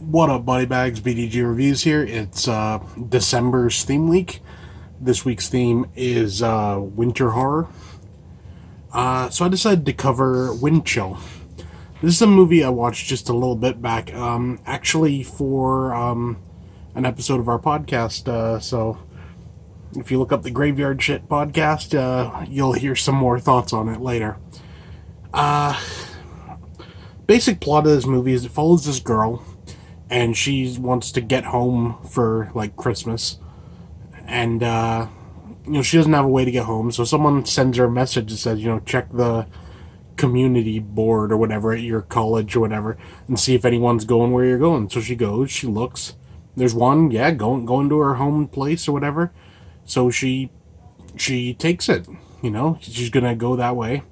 What up, Buddy Bags? BDG Reviews here. It's December's theme week. This week's theme is winter horror. So I decided to cover Wind Chill. This is a movie I watched just a little bit back, actually for an episode of our podcast. So if you look up the Graveyard Shit podcast, you'll hear some more thoughts on it later. Basic plot of this movie is it follows this girl, and she wants to get home for like Christmas, and she doesn't have a way to get home, so someone sends her a message that says, check the community board or whatever at your college or whatever and see if anyone's going where you're going. So she goes, she looks, there's one, going to her home place or whatever. So she takes it, she's gonna go that way.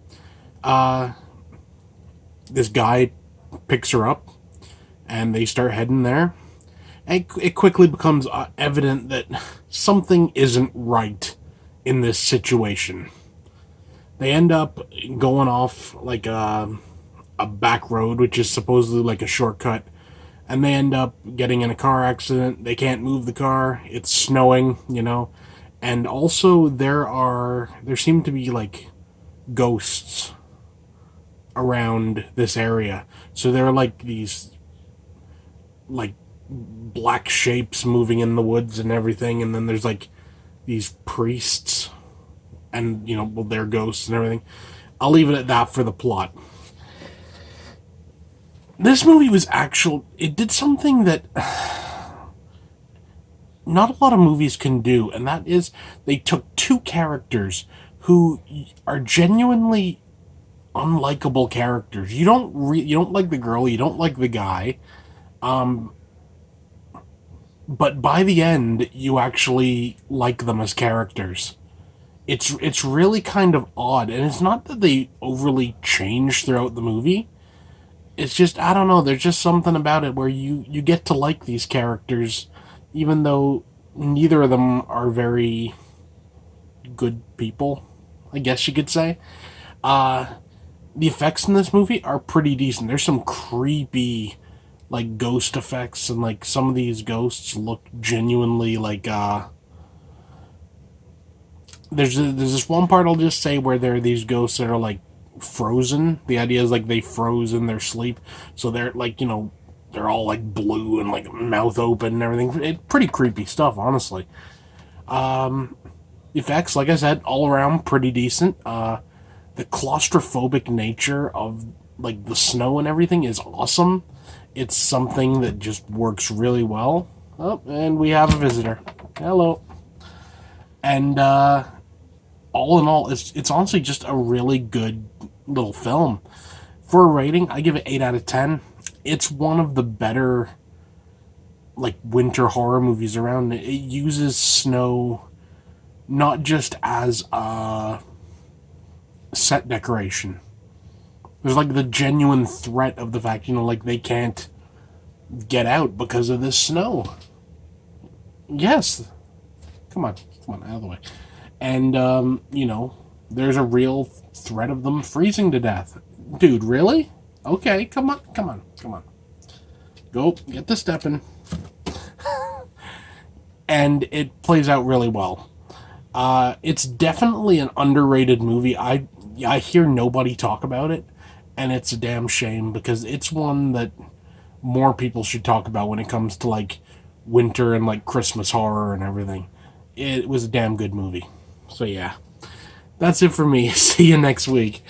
This guy picks her up and they start heading there. And it quickly becomes evident that something isn't right in this situation. They end up going off like a back road, which is supposedly like a shortcut, and they end up getting in a car accident. They can't move the car. It's snowing, and also there seem to be like ghosts around this area. So there are like these like black shapes moving in the woods and everything, and then there's like these priests and they're ghosts and everything. I'll leave it at that for the plot. This movie it did something that not a lot of movies can do, and that is they took two characters who are genuinely unlikable characters. You don't like the girl, you don't like the guy, but by the end you actually like them as characters. It's really kind of odd, and it's not that they overly change throughout the movie. It's just, I don't know, there's just something about it where you get to like these characters even though neither of them are very good people, I guess you could say. The effects in this movie are pretty decent. There's some creepy, like, ghost effects, and, like, some of these ghosts look genuinely like, There's this one part I'll just say where there are these ghosts that are, like, frozen. The idea is, like, they froze in their sleep, so they're, like, they're all, like, blue and, like, mouth open and everything. It's pretty creepy stuff, honestly. Effects, like I said, all around pretty decent. The claustrophobic nature of like the snow and everything is awesome. It's something that just works really well. Oh, and we have a visitor. Hello. And all in all, it's honestly just a really good little film. For a rating, I give it 8 out of 10. It's one of the better like winter horror movies around. It uses snow not just as a set decoration. There's like the genuine threat of the fact, like they can't get out because of this snow. Yes. Come on, out of the way. And, there's a real threat of them freezing to death. Dude, really? Okay, come on. Go, get the stepping. And it plays out really well. It's definitely an underrated movie. I hear nobody talk about it, and it's a damn shame because it's one that more people should talk about when it comes to like winter and like Christmas horror and everything. It was a damn good movie. So yeah, that's it for me. See you next week.